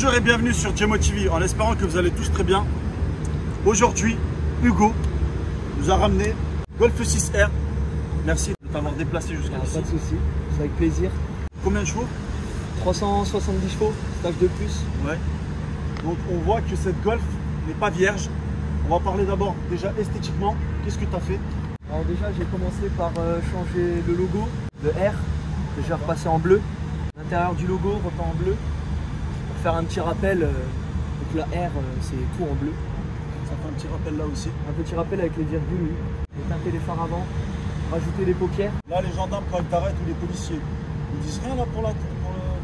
Bonjour et bienvenue sur Djemo TV, en espérant que vous allez tous très bien. Aujourd'hui, Hugo nous a ramené Golf 6R. Merci de t'avoir déplacé jusqu'à ici. Pas de souci, c'est avec plaisir. Combien de chevaux? 370 chevaux, stage de plus. Ouais. Donc on voit que cette Golf n'est pas vierge. On va parler d'abord déjà esthétiquement. Qu'est-ce que tu as fait? Alors déjà j'ai commencé par changer le logo, le R, que j'ai repassé en bleu. L'intérieur du logo repeint en bleu. Pour faire un petit rappel, donc la R c'est tout en bleu. Ça fait un petit rappel là aussi. Un petit rappel avec les virgules, oui. J'ai teinté les phares avant, rajouté les paupières. Là les gendarmes quand ils t'arrêtent ou les policiers, ils disent rien là pour le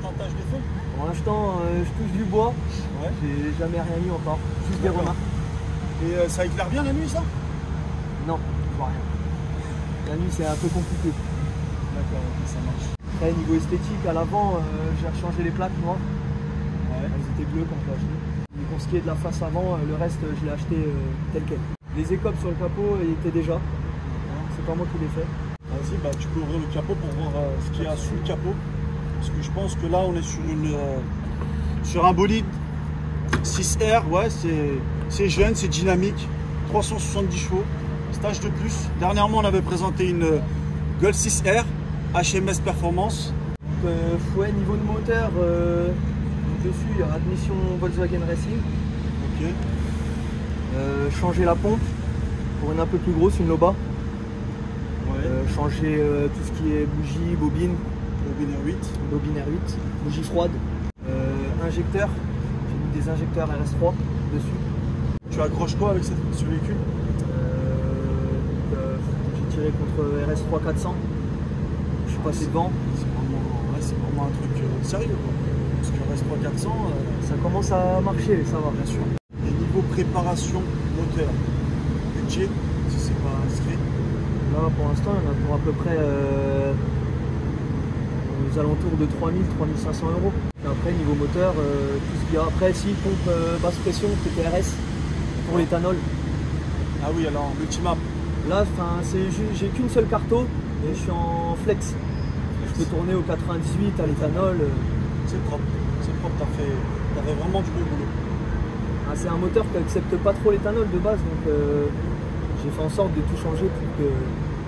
teintage des feux? Pour l'instant je touche du bois, Ouais. j'ai jamais rien eu encore, juste des remarques. Et ça éclaire bien la nuit ça? Non, je vois rien. La nuit c'est un peu compliqué. D'accord, ok, ça marche. Après niveau esthétique, à l'avant j'ai rechangé les plaques noires. Ouais. Elles étaient bleues quand je l'ai acheté. Mais pour ce qui est de la face avant, le reste je l'ai acheté tel quel. Les écopes sur le capot ils étaient déjà. C'est pas moi qui les fait. Vas-y, bah, tu peux ouvrir le capot pour voir ce qu'il y a sous le capot. Parce que je pense que là on est sur un bolide 6R, ouais, c'est jeune, c'est dynamique, 370 chevaux, stage de plus. Dernièrement on avait présenté une Golf 6R HMS Performance. Donc, ouais, niveau de moteur, dessus il y a admission Volkswagen Racing. Ok. Changer la pompe pour une un peu plus grosse, une Loba. Ouais. Changer tout ce qui est bougie, bobine. Bobine R8. Bobine R8, bougie froide. Injecteur, j'ai mis des injecteurs RS3 dessus. Tu accroches quoi avec ce véhicule? J'ai tiré contre RS3 400. Je suis passé devant. C'est vraiment un truc sérieux quoi. Parce que RS3 400, Ça commence à marcher, ça va. bien sûr. Et niveau préparation moteur, budget, si c'est pas inscrit. Là pour l'instant il y en a pour à peu près aux alentours de 3000, 3500 euros. Et après niveau moteur, tout ce qu'il y a après, si pompe basse pression, TTRS pour l'éthanol. Ah oui, alors multimap. Là j'ai qu'une seule carto et je suis en flex. Je peux tourner au 98 à l'éthanol. C'est propre, t'as fait vraiment du bon boulot. Ah, c'est un moteur qui n'accepte pas trop l'éthanol de base, donc j'ai fait en sorte de tout changer pour que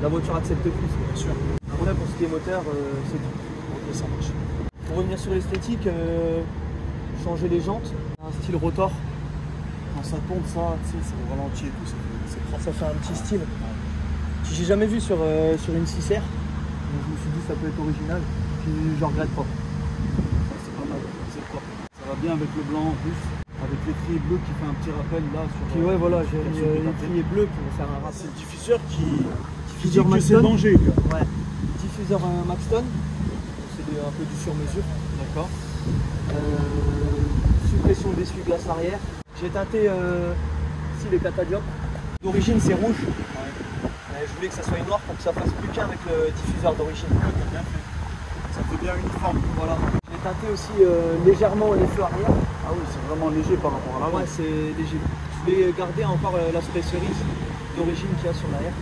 la voiture accepte plus. Bien sûr. Après pour ce qui est moteur, c'est tout. Ok, ça marche. Pour revenir sur l'esthétique, changer les jantes, un style rotor, Quand ça tombe, ça, tu sais, c'est au ralenti et tout, c'est propre. ça fait un petit style que j'ai jamais vu sur une 6R. Donc je me suis dit ça peut être original, puis je regrette pas. C'est pas mal, c'est propre. Ça va bien avec le blanc en plus, avec l'étrier bleu qui fait un petit rappel là sur. Puis ouais voilà, j'ai sur mis le l'étrier bleu pour me faire un rappel. C'est le diffuseur qui dit Diffuseur que c'est Maxton. danger. Quoi. Ouais. Diffuseur Maxton, c'est un peu du sur-mesure. D'accord. Suppression d'essuie-glace arrière. J'ai teinté ici les catadioptres. D'origine c'est rouge. Mais je voulais que ça soit noir pour que ça fasse plus qu'un avec le diffuseur d'origine. Bien fait. Ça fait bien uniforme. Voilà. J'ai teinté aussi légèrement les feux arrière. Ah oui, c'est vraiment léger par rapport à l'avant. Ouais, c'est léger. Je voulais garder encore l'aspect cerise d'origine qu'il y a sur l'arrière.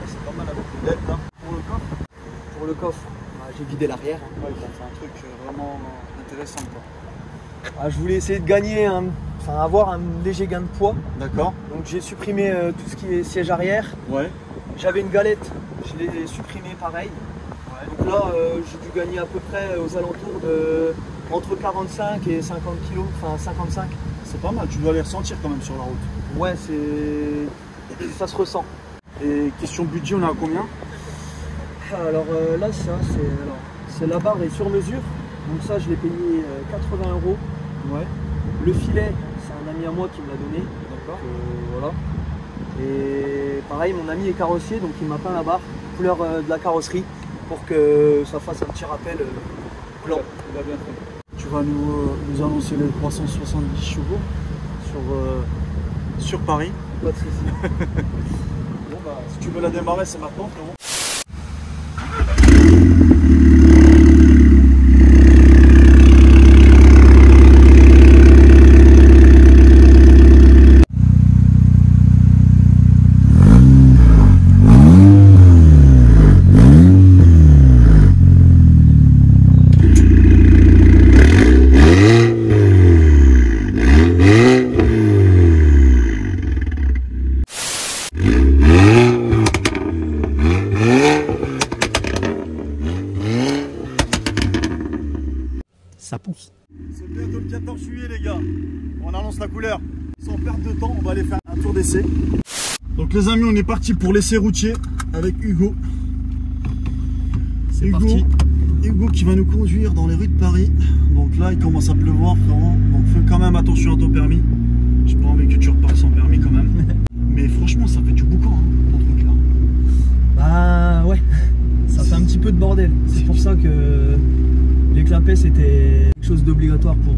C'est pas mal avec les LED là. Pour le coffre. Pour le coffre, j'ai vidé l'arrière. Ouais, ils ont fait un truc vraiment intéressant quoi. Ah, je voulais essayer de gagner, avoir un léger gain de poids. D'accord. Donc j'ai supprimé tout ce qui est siège arrière. Ouais. J'avais une galette, je l'ai supprimé pareil. Ouais. Donc là, j'ai dû gagner à peu près aux alentours de entre 45 et 50 kg, enfin 55. C'est pas mal, tu dois les ressentir quand même sur la route. Ouais, ça se ressent. Et question budget, on est à combien? Alors là, c'est la barre est sur mesure. Donc ça, je l'ai payé 80 euros. Ouais. Le filet, c'est un ami à moi qui me l'a donné. D'accord. Voilà. Et pareil, mon ami est carrossier, donc il m'a peint la barre, couleur de la carrosserie, pour que ça fasse un petit rappel blanc. Il a bien fait. Tu vas nous annoncer les 370 chevaux sur Paris. Pas de soucis. Bon bah, si tu veux la démarrer, c'est maintenant, frérot. ça pousse. C'est bientôt le 14 juillet les gars. On annonce la couleur. Sans perdre de temps, on va aller faire un tour d'essai. Donc les amis, on est parti pour l'essai routier avec Hugo. C'est parti. Hugo qui va nous conduire dans les rues de Paris. Donc là, il commence à pleuvoir frérot. Donc fais quand même attention à ton permis. J'ai pas envie que tu repartes sans permis quand même. Mais franchement, ça fait du boucan hein, ton truc là. Bah ouais, ça fait un petit peu de bordel. C'est pour ça que les clapets c'était quelque chose d'obligatoire pour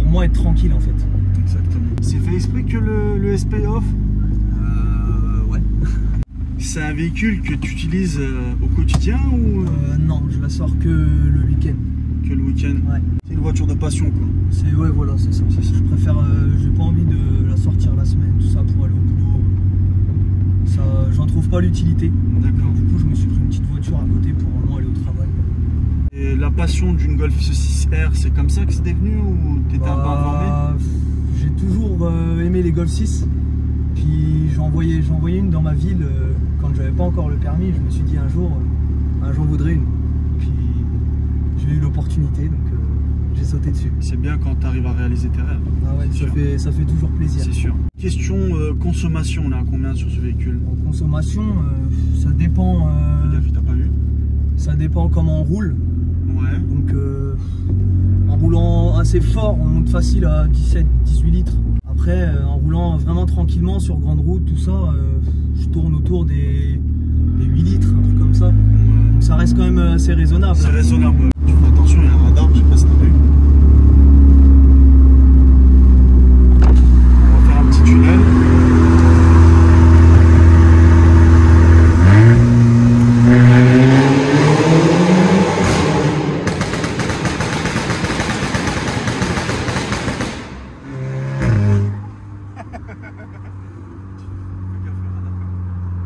moi être tranquille en fait. Exactement. C'est fait exprès que le SP off? Ouais. C'est un véhicule que tu utilises au quotidien ou non, je la sors que le week-end. que le week-end? Ouais. C'est une voiture de passion quoi. C'est ouais voilà, c'est ça. Je préfère, j'ai pas envie de la sortir la semaine, tout ça pour aller au boulot. Ça, j'en trouve pas l'utilité. D'accord. Du coup, je me suis pris une petite voiture à côté pour vraiment aller au travail. Et la passion d'une Golf 6R, c'est comme ça que c'est devenu ou t'étais un peu informé? J'ai toujours aimé les Golf 6. Puis j'en voyais une dans ma ville quand j'avais pas encore le permis. Je me suis dit un jour j'en voudrais une. Puis j'ai eu l'opportunité donc j'ai sauté dessus. C'est bien quand tu arrives à réaliser tes rêves. Ah ouais, ça fait toujours plaisir. C'est sûr. Question consommation, on est à combien sur ce véhicule? En consommation, ça dépend. Fais gaffe, t'as pas vu? Ça dépend comment on roule. Ouais. Donc en roulant assez fort, on monte facile à 17-18 litres. Après, en roulant vraiment tranquillement sur grande route, tout ça, je tourne autour des 8 litres, un truc comme ça. Donc ça reste quand même assez raisonnable. C'est raisonnable. Ouais. Tu fais attention, il y a un radar, je sais pas si t'as vu. On va faire un petit tunnel.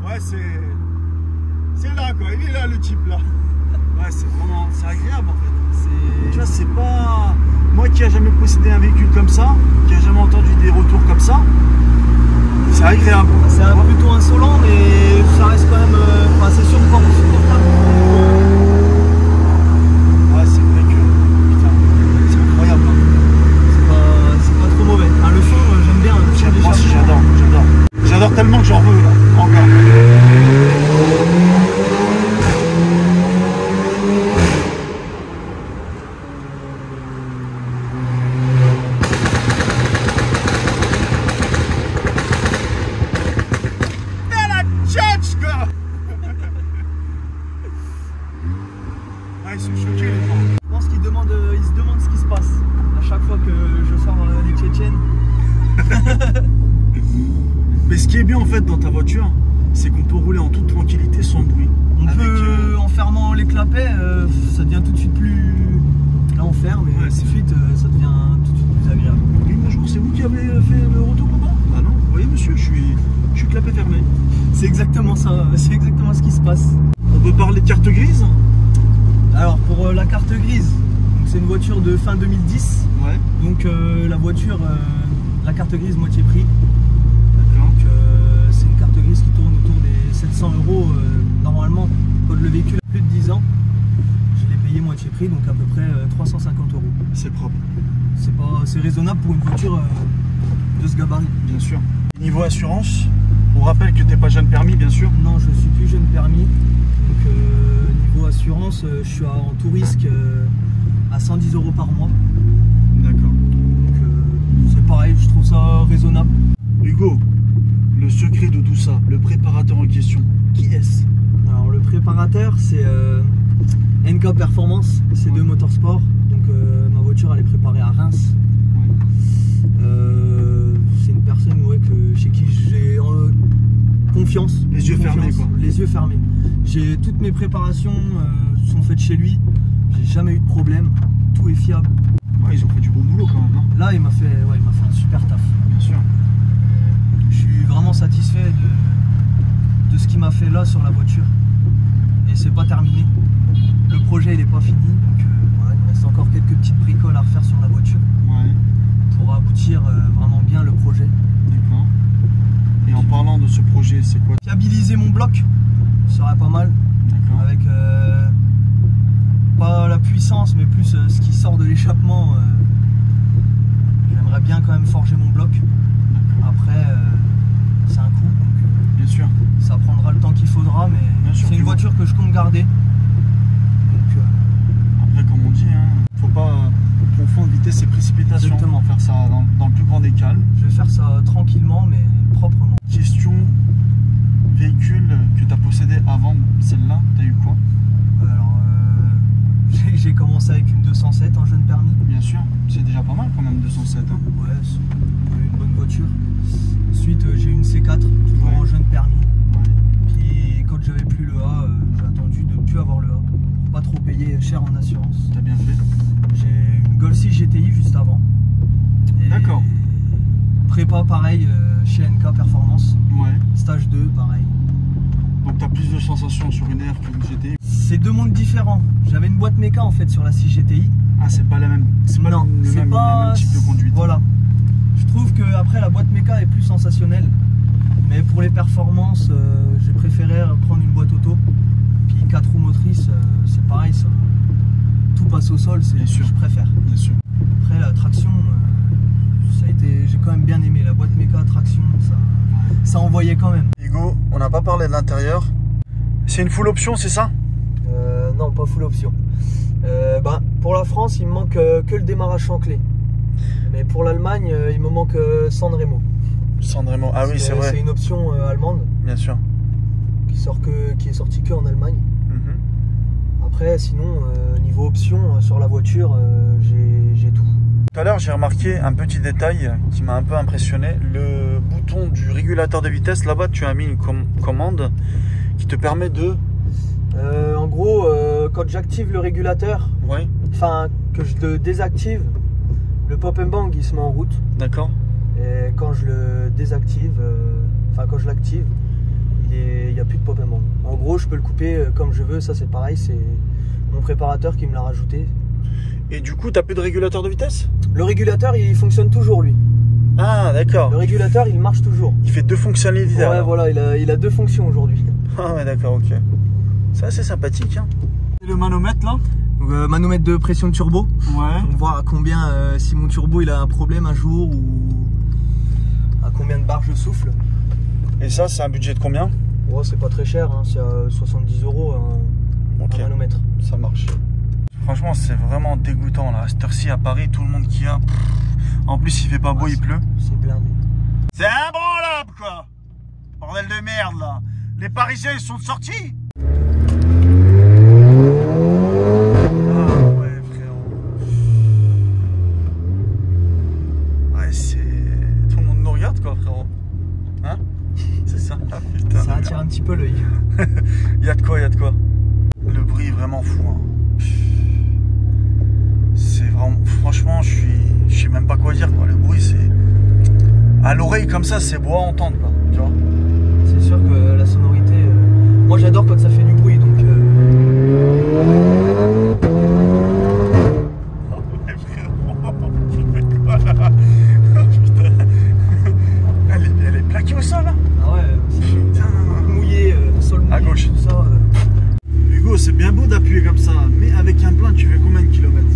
Ouais, c'est là quoi, il est là le type là. Ouais, c'est agréable en fait. Tu vois, c'est pas moi qui a jamais possédé un véhicule comme ça, qui a jamais entendu des retours comme ça. C'est agréable. C'est plutôt insolent, mais ça reste quand même. Enfin, c'est sûr pas supportable. Ouais, c'est vrai que putain, c'est incroyable. Hein. C'est pas trop mauvais. Enfin, le son, j'aime bien. Moi aussi, j'adore. J'adore tellement que j'en veux là, encore. Ils sont choqués les gens. Je pense qu'ils se demandent ce qui se passe à chaque fois que je sors les Tchétchènes. Mais ce qui est bien en fait dans ta voiture, c'est qu'on peut rouler en toute tranquillité sans bruit. On peut, en fermant les clapets, ça devient tout de suite plus... Là on ferme et tout de suite ça devient tout de suite plus agréable. Oui, bonjour, c'est vous qui avez fait le retour là-bas? Ah non, vous voyez monsieur, je suis clapet fermé. C'est exactement ça, c'est exactement ce qui se passe. On peut parler de carte grise? Alors pour la carte grise, c'est une voiture de fin 2010. Ouais. Donc la voiture, la carte grise moitié prix. D'accord. Donc c'est une carte grise qui tourne autour des 700 € normalement. Quand le véhicule a plus de 10 ans, je l'ai payé moitié prix, donc à peu près 350 €. C'est propre. C'est raisonnable pour une voiture de ce gabarit. Bien sûr. Niveau assurance, on rappelle que t'es pas jeune permis bien sûr. Non, je suis plus jeune permis. Donc niveau assurance, je suis en tout risque à 110 € par mois. D'accord. Donc c'est pareil, je trouve ça raisonnable. Hugo, le secret de tout ça, le préparateur en question, qui est-ce? Alors le préparateur c'est NK Performance, c'est de Motorsport. Donc ma voiture elle est préparée à Reims. C'est une personne chez qui j'ai confiance. Les yeux fermés quoi. Les yeux fermés. Toutes mes préparations sont faites chez lui. J'ai jamais eu de problème. Tout est fiable. Ouais, ils ont fait du bon boulot quand même. Hein. Là il m'a fait un super taf. Bien sûr. Je suis vraiment satisfait de ce qu'il m'a fait là sur la voiture. Et c'est pas terminé. Le projet il est pas fini. Donc voilà, il me reste encore quelques petites bricoles à refaire sur la voiture. Ouais. Pour aboutir vraiment bien le projet. D'accord. Et en parlant de ce projet, c'est quoi? Fiabiliser mon bloc serait pas mal. D'accord. Avec pas la puissance l'essence, mais plus ce qui sort de l'échappement. J'aimerais bien quand même forger mon bloc. Après, c'est un coût, donc bien sûr. ça prendra le temps qu'il faudra, mais c'est une voiture que je compte garder. Donc, après, comme on dit, faut pas confondre vitesse et précipitation. Exactement. Faire ça dans le plus grand des calmes. je vais faire ça tranquillement, mais proprement. Question véhicule que tu as possédé avant celle-là, tu as eu quoi? Alors, j'ai commencé avec une 207 en jeune permis. Bien sûr, c'est déjà pas mal quand même 207. Ouais, c'est une bonne voiture. Ensuite, j'ai eu une C4, toujours en jeune permis. Puis quand j'avais plus le A, j'ai attendu de ne plus avoir le A pour pas trop payer cher en assurance. T'as bien fait. J'ai eu une Golf 6 GTI juste avant. D'accord. Prépa pareil chez NK Performance. Ouais. Stage 2 pareil. Donc tu as plus de sensations sur une R qu'une GTI. C'est deux mondes différents. J'avais une boîte méca en fait sur la 6 GTI. Ah, c'est pas la même. C'est pas Non, le c'est même, pas le même type de conduite. Voilà. Je trouve que après la boîte méca est plus sensationnelle. Mais pour les performances, j'ai préféré prendre une boîte auto. Puis 4 roues motrices, c'est pareil ça. Tout passe au sol, c'est ce que je préfère. Bien sûr. Après la traction, ça a été. J'ai quand même bien aimé. La boîte méca, traction, ça envoyait quand même. Hugo, on n'a pas parlé de l'intérieur. C'est une full option, c'est ça? Non, pas full option. Pour la France, il me manque que le démarrage sans clé. Mais pour l'Allemagne, il me manque Sanremo. Sanremo, ah oui, c'est vrai. C'est une option allemande. Bien sûr. Qui est sortie que en Allemagne. Après, sinon, niveau option sur la voiture, j'ai tout. Tout à l'heure, j'ai remarqué un petit détail qui m'a un peu impressionné. Le bouton du régulateur de vitesse, là-bas, tu as mis une commande qui te permet de... En gros, quand j'active le régulateur, ouais. Enfin, que je le désactive, le pop and bang, il se met en route. D'accord. Et quand je le désactive, quand je l'active, il n'y a plus de pop and bang. En gros, je peux le couper comme je veux. Ça, c'est pareil, c'est mon préparateur qui me l'a rajouté. Et du coup, tu n'as plus de régulateur de vitesse? Le régulateur, il fonctionne toujours, lui. Ah, d'accord. Le régulateur, il marche toujours. Il fait deux fonctionnalités. Ouais, alors. voilà, il a deux fonctions aujourd'hui. Ah ouais, d'accord, ok. C'est assez sympathique. Hein. Et le manomètre, là? Manomètre de pression de turbo. Ouais. On voit à combien, si mon turbo il a un problème un jour, ou à combien de bars je souffle. Et ça, c'est un budget de combien? Ouais, c'est pas très cher, hein, c'est à 70 € un manomètre. Ça marche. Franchement, c'est vraiment dégoûtant là. À cette heure-ci à Paris, tout le monde qui a. En plus, il fait pas beau, il pleut. C'est blindé. C'est imbranlable quoi. Bordel de merde là. Les Parisiens, ils sont sortis. Hein? C'est ça. Ah, putain, ça attire un petit peu l'œil. Il y a de quoi, il y a de quoi. Le bruit est vraiment fou. Hein. C'est vraiment. Franchement, je sais même pas quoi dire quoi. Le bruit, c'est. À l'oreille comme ça, c'est beau à entendre quoi. Tu vois? C'est sûr que la sonorité. Moi j'adore quand ça fait du bruit donc. Elle est plaquée au sol là. Ah ouais, c'est mouillé, sol mouillé, à gauche. Tout ça, Hugo, c'est bien beau d'appuyer comme ça, mais avec un plein, tu fais combien de kilomètres?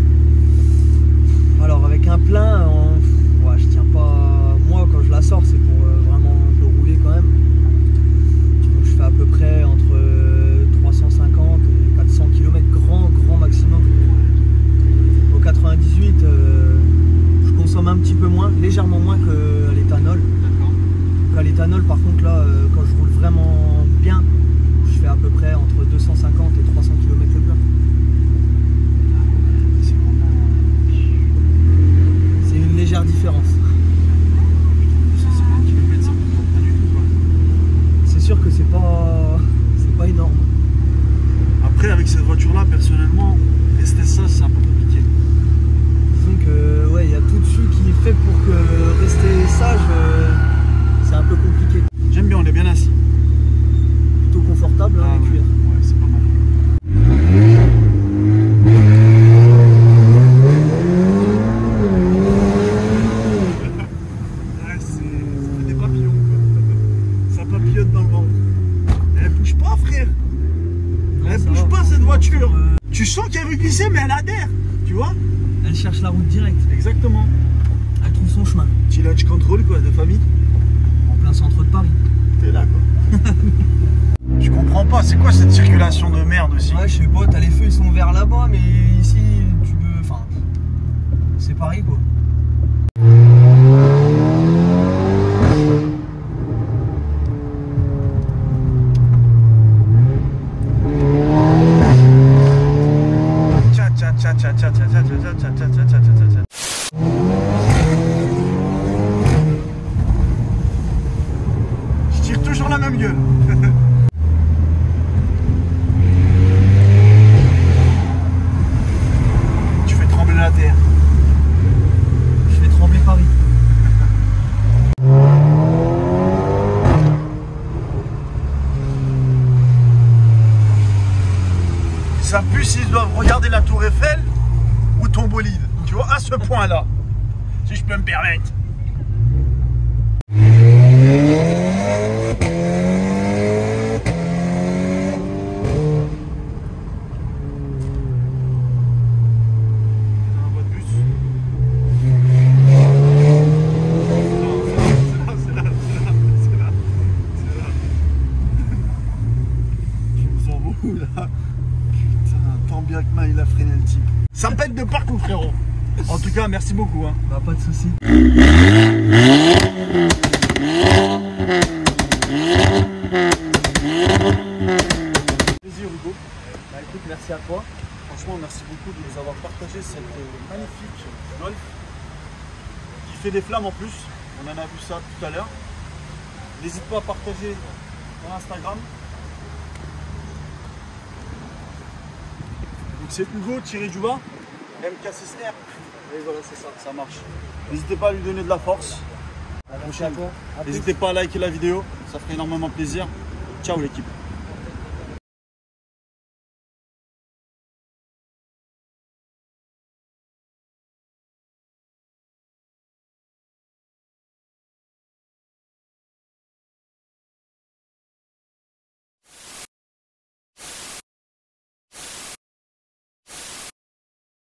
Alors avec un plein, ouais, je tiens pas. Moi quand je la sors, c'est pour vraiment le rouler quand même. Donc je fais à peu près entre elle adhère, tu vois. Elle cherche la route directe. Exactement. Elle trouve son chemin. Petit lunch control quoi, de famille. En plein centre de Paris. T'es là quoi. Je comprends pas, c'est quoi cette circulation de merde aussi? Ouais, je sais pas, t'as les feux, ils sont verts là-bas, mais ici, tu peux... Enfin, c'est pareil, quoi. Je tire toujours la même gueule. Tu fais trembler la terre. Je fais trembler Paris. Ça pue s'ils doivent regarder la tour Eiffel ou ton bolide. Tu vois, à ce point-là. Si je peux me permettre. Là. Putain, tant bien que mal il a freiné le type. Ça me pète de partout frérot. En tout cas merci beaucoup hein. Bah pas de soucis. Plaisir Hugo. Bah écoute, merci à toi. Franchement merci beaucoup de nous avoir partagé cette magnifique Golf qui fait des flammes en plus. On en a vu ça tout à l'heure. N'hésite pas à partager ton Instagram. Donc c'est Hugo tiré du bas, MK6R. Et voilà, c'est ça, ça marche. N'hésitez pas à lui donner de la force. À la prochaine. À toi. N'hésitez pas à liker la vidéo, ça ferait énormément plaisir. Ciao l'équipe.